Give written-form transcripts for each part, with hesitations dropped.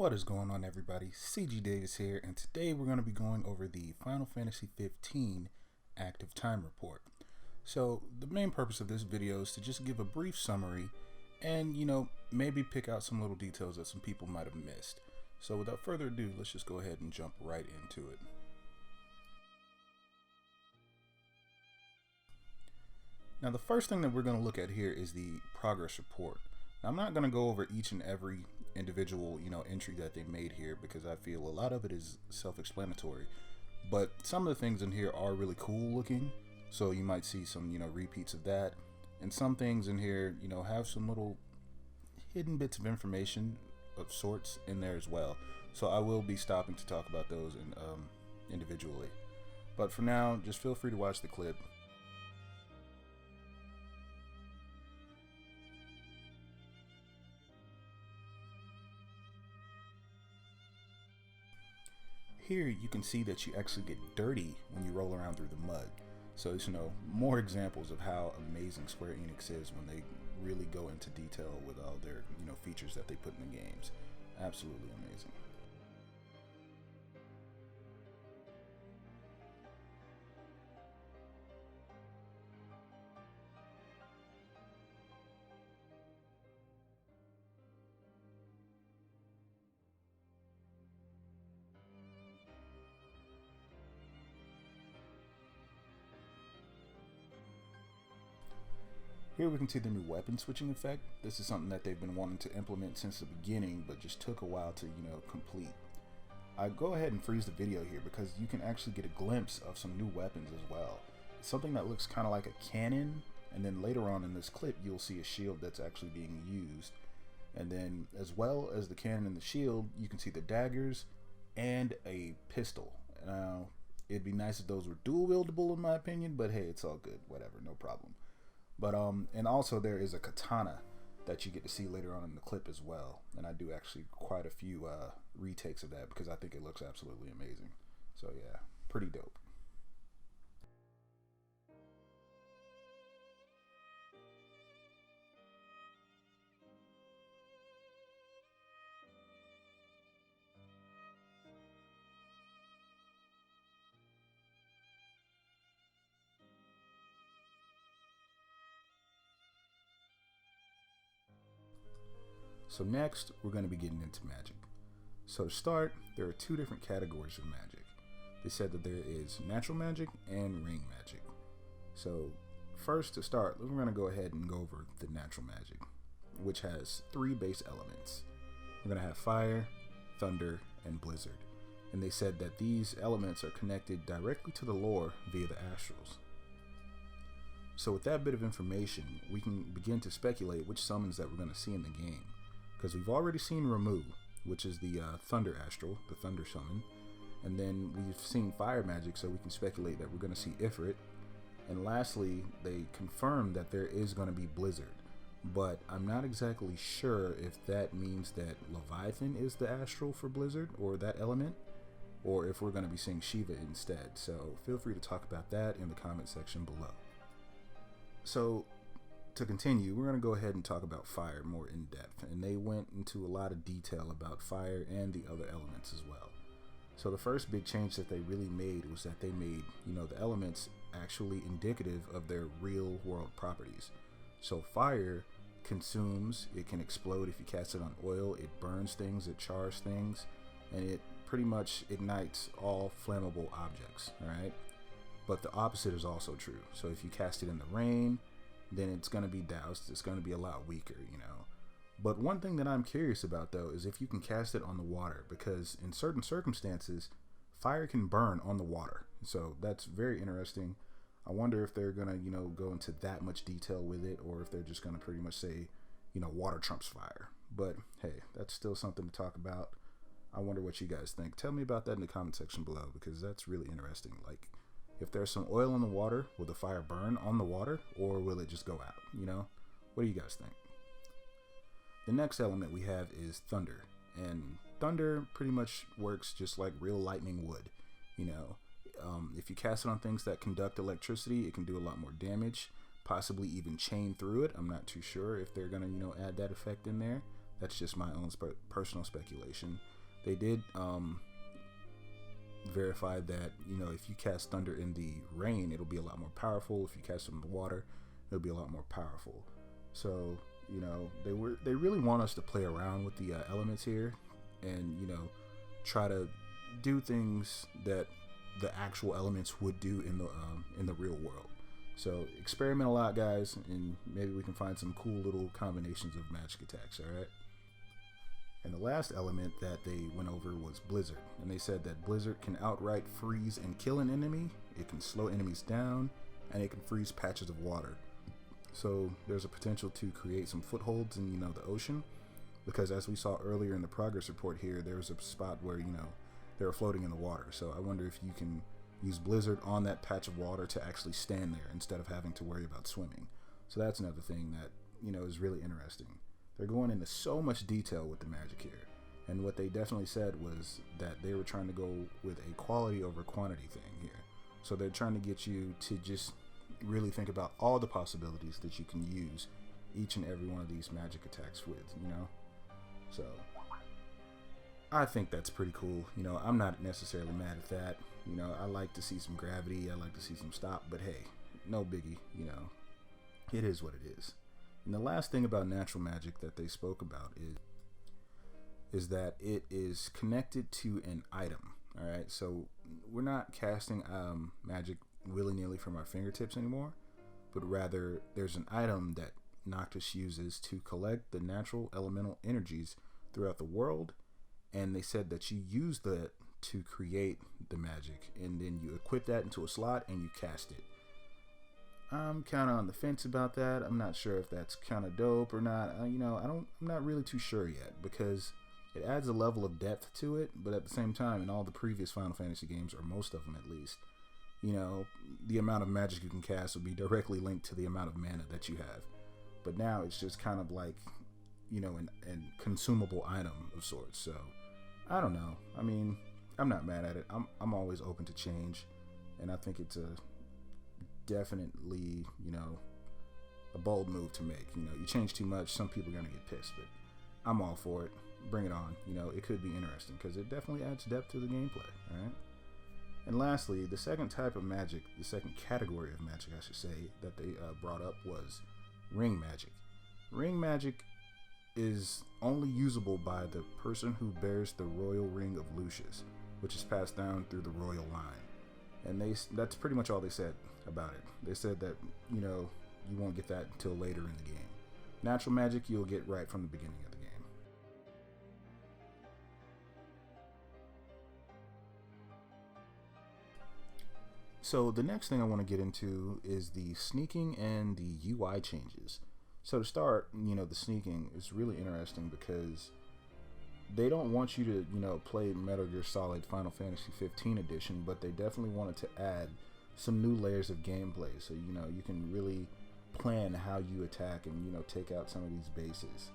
What is going on, everybody? CG Davis here, and today we're going to be going over the Final Fantasy 15 active time report. So the main purpose of this video is to just give a brief summary and, maybe pick out some little details that some people might have missed. So without further ado, let's just go ahead and jump right into it. Now the first thing that we're going to look at here is the progress report. Now, I'm not going to go over each and every individual, entry that they made here because I feel a lot of it is self-explanatory. But some of the things in here are really cool looking, so you might see some, repeats of that. And some things in here, have some little hidden bits of information of sorts in there as well. So I will be stopping to talk about those individually. But for now, just feel free to watch the clip. Here you can see that you actually get dirty when you roll around through the mud. So it's, more examples of how amazing Square Enix is when they really go into detail with all their, features that they put in the games. Absolutely amazing. Here we can see the new weapon switching effect. This is something that they've been wanting to implement since the beginning, but just took a while to, complete. I go ahead and freeze the video here because you can actually get a glimpse of some new weapons as well. It's something that looks kind of like a cannon, and then later on in this clip you'll see a shield that's actually being used. And then as well as the cannon and the shield, you can see the daggers and a pistol. Now, it'd be nice if those were dual wieldable in my opinion, but hey, it's all good, whatever, no problem. But and also there is a katana that you get to see later on in the clip as well, and I do actually quite a few retakes of that because I think it looks absolutely amazing. So yeah, pretty dope. So next, we're going to be getting into magic. So to start, there are two different categories of magic. They said that there is natural magic and ring magic. So first, to start, we're going to go ahead and go over the natural magic, which has three base elements. We're going to have fire, thunder, and blizzard. And they said that these elements are connected directly to the lore via the astrals. So with that bit of information, we can begin to speculate which summons that we're going to see in the game. Because we've already seen Ramuh, which is the Thunder Astral, the Thunder Summon. And then we've seen Fire Magic, so we can speculate that we're going to see Ifrit. And lastly, they confirmed that there is going to be Blizzard. But I'm not exactly sure if that means that Leviathan is the Astral for Blizzard, or that element, or if we're going to be seeing Shiva instead. So feel free to talk about that in the comment section below. So to continue, we're going to go ahead and talk about fire more in depth, and they went into a lot of detail about fire and the other elements as well. So the first big change that they really made was that they made, the elements actually indicative of their real world properties. So fire consumes, it can explode if you cast it on oil, it burns things, it chars things, and it pretty much ignites all flammable objects, alright? But the opposite is also true. So if you cast it in the rain, then it's going to be doused, it's going to be a lot weaker, But one thing that I'm curious about, though, is if you can cast it on the water, because in certain circumstances, fire can burn on the water. So that's very interesting. I wonder if they're going to, go into that much detail with it, or if they're just going to pretty much say, water trumps fire. But hey, that's still something to talk about. I wonder what you guys think. Tell me about that in the comment section below, because that's really interesting. Like, if there's some oil in the water, will the fire burn on the water, or will it just go out? What do you guys think? The next element we have is thunder, and thunder pretty much works just like real lightning would. If you cast it on things that conduct electricity, it can do a lot more damage, possibly even chain through it. I'm not too sure if they're gonna add that effect in there. That's just my own personal speculation. They did verify that, you know, if you cast thunder in the rain, it'll be a lot more powerful. If you cast it in the water, it'll be a lot more powerful. So, you know, they really want us to play around with the elements here, and, you know, try to do things that the actual elements would do in the real world. So experiment a lot, guys, and maybe we can find some cool little combinations of magic attacks. All right. And the last element that they went over was Blizzard, and they said that Blizzard can outright freeze and kill an enemy. It can slow enemies down, and it can freeze patches of water. So there's a potential to create some footholds in, you know, the ocean, because as we saw earlier in the progress report here, there was a spot where, you know, they were floating in the water. So I wonder if you can use Blizzard on that patch of water to actually stand there instead of having to worry about swimming. So that's another thing that, you know, is really interesting. They're going into so much detail with the magic here, and what they definitely said was that they were trying to go with a quality over quantity thing here. So they're trying to get you to just really think about all the possibilities that you can use each and every one of these magic attacks with, you know. So I think that's pretty cool. You know, I'm not necessarily mad at that. You know, I like to see some gravity, I like to see some stop, but hey, no biggie, you know. It is what it is. And the last thing about natural magic that they spoke about is that it is connected to an item. All right, so we're not casting magic willy-nilly from our fingertips anymore, but rather there's an item that Noctis uses to collect the natural elemental energies throughout the world, and they said that you use that to create the magic, and then you equip that into a slot and you cast it. I'm kind of on the fence about that. I'm not sure if that's kind of dope or not. You know, I'm not really too sure yet, because it adds a level of depth to it, but at the same time, in all the previous Final Fantasy games, or most of them at least, you know, the amount of magic you can cast will be directly linked to the amount of mana that you have. But now it's just kind of like, you know, an consumable item of sorts. So I don't know. I mean, I'm not mad at it. I'm always open to change, and I think it's a definitely, you know, a bold move to make. You know, you change too much, some people are gonna get pissed, but I'm all for it. Bring it on. You know, it could be interesting because it definitely adds depth to the gameplay. All right. And lastly, the second type of magic, the second category of magic, I should say, that they brought up was ring magic. Ring magic is only usable by the person who bears the royal ring of Lucius, which is passed down through the royal line. And that's pretty much all they said about it. They said that, you know, you won't get that until later in the game. Natural magic you'll get right from the beginning of the game. So the next thing I want to get into is the sneaking and the UI changes. So to start, you know, the sneaking is really interesting because they don't want you to, you know, play Metal Gear Solid Final Fantasy 15 edition, but they definitely wanted to add some new layers of gameplay, so, you know, you can really plan how you attack and, you know, take out some of these bases.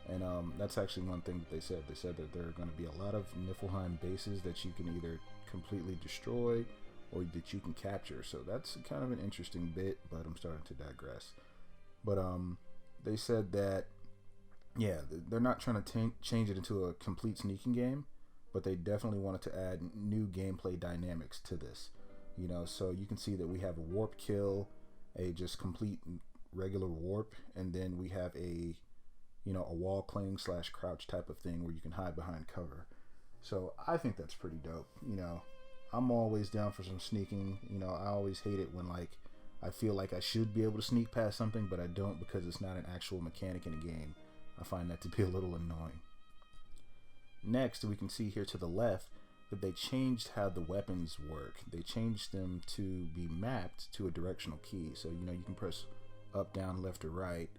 And that's actually one thing that they said. They said that there are going to be a lot of Niflheim bases that you can either completely destroy or that you can capture. So that's kind of an interesting bit, but I'm starting to digress. But they said that, yeah, they're not trying to change it into a complete sneaking game, but they definitely wanted to add new gameplay dynamics to this. You know, so you can see that we have a warp kill, a just complete regular warp, and then we have a, you know, a wall cling / crouch type of thing where you can hide behind cover. So I think that's pretty dope. You know, I'm always down for some sneaking. You know, I always hate it when, like, I feel like I should be able to sneak past something, but I don't because it's not an actual mechanic in a game. I find that to be a little annoying. Next, we can see here to the left that they changed how the weapons work. They changed them to be mapped to a directional key. So, you know, you can press up, down, left, or right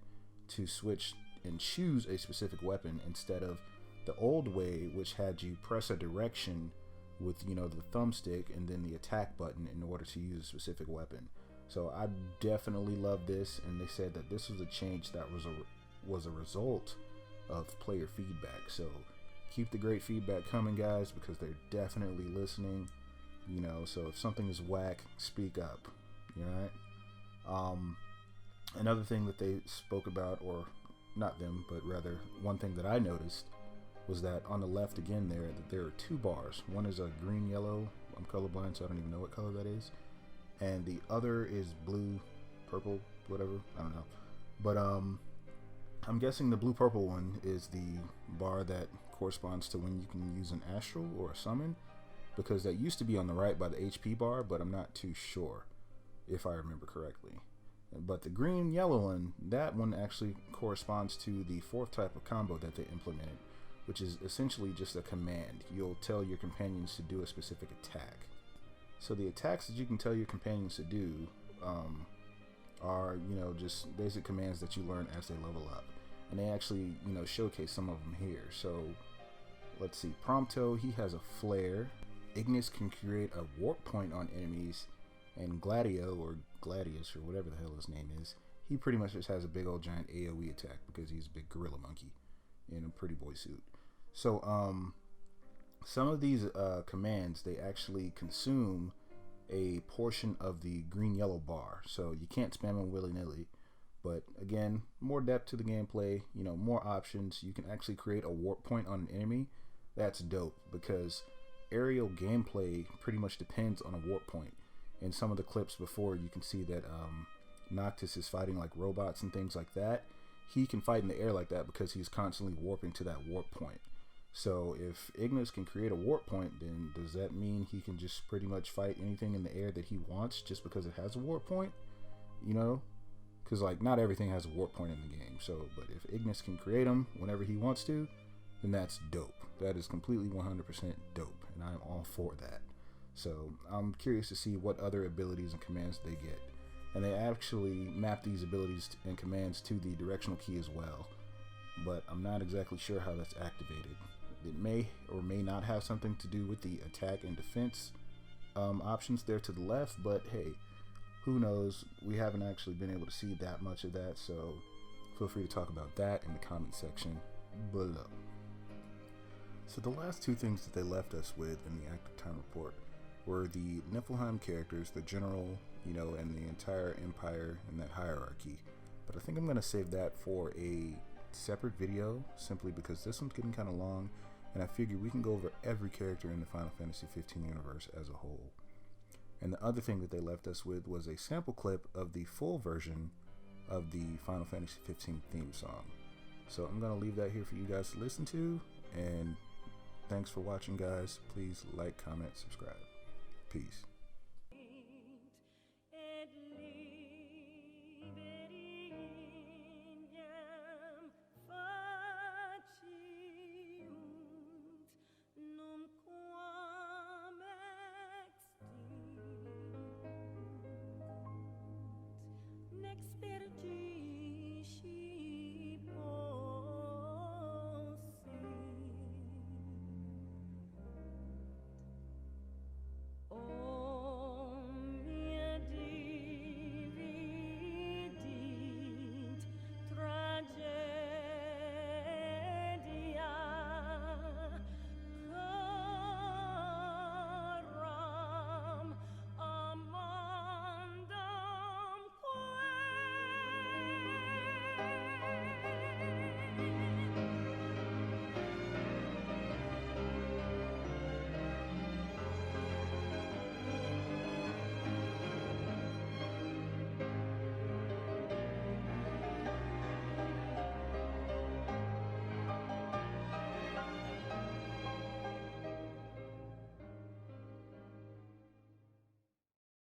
to switch and choose a specific weapon instead of the old way, which had you press a direction with, you know, the thumbstick and then the attack button in order to use a specific weapon. So I definitely love this, and they said that this was a change that was a result of player feedback. So keep the great feedback coming, guys, because they're definitely listening. You know, so if something is whack, speak up. You know, another thing that they spoke about, or not them, but rather one thing that I noticed, was that on the left again there are two bars. One is a green yellow. I'm colorblind, so I don't even know what color that is. And the other is blue, purple, whatever. I don't know. But I'm guessing the blue purple one is the bar that corresponds to when you can use an astral or a summon, because that used to be on the right by the HP bar, but I'm not too sure if I remember correctly. But the green yellow one, that one actually corresponds to the fourth type of combo that they implemented, which is essentially just a command. You'll tell your companions to do a specific attack. So the attacks that you can tell your companions to do are, you know, just basic commands that you learn as they level up. And they actually, you know, showcase some of them here. So let's see, Prompto, he has a flare. Ignis can create a warp point on enemies. And Gladio, or Gladius, or whatever the hell his name is, he pretty much just has a big old giant AoE attack because he's a big gorilla monkey in a pretty boy suit. So some of these commands, they actually consume a portion of the green yellow bar, so you can't spam them willy-nilly. But again, more depth to the gameplay, you know, more options. You can actually create a warp point on an enemy. That's dope, because aerial gameplay pretty much depends on a warp point. In some of the clips before, you can see that Noctis is fighting like robots and things like that. He can fight in the air like that because he's constantly warping to that warp point. So if Ignis can create a warp point, then does that mean he can just pretty much fight anything in the air that he wants just because it has a warp point? You know? Because like not everything has a warp point in the game. So, but if Ignis can create them whenever he wants to, then that's dope. That is completely 100% dope, and I'm all for that. So I'm curious to see what other abilities and commands they get. And they actually map these abilities and commands to the directional key as well. But I'm not exactly sure how that's activated. It may or may not have something to do with the attack and defense options there to the left, but hey, who knows? We haven't actually been able to see that much of that, so feel free to talk about that in the comment section below. So the last two things that they left us with in the active time report were the Niflheim characters, the general, you know, and the entire empire and that hierarchy. But I think I'm going to save that for a separate video, simply because this one's getting kind of long, and I figured we can go over every character in the Final Fantasy 15 universe as a whole. And the other thing that they left us with was a sample clip of the full version of the Final Fantasy 15 theme song. So I'm going to leave that here for you guys to listen to, and thanks for watching, guys. Please like, comment, subscribe. Peace. Next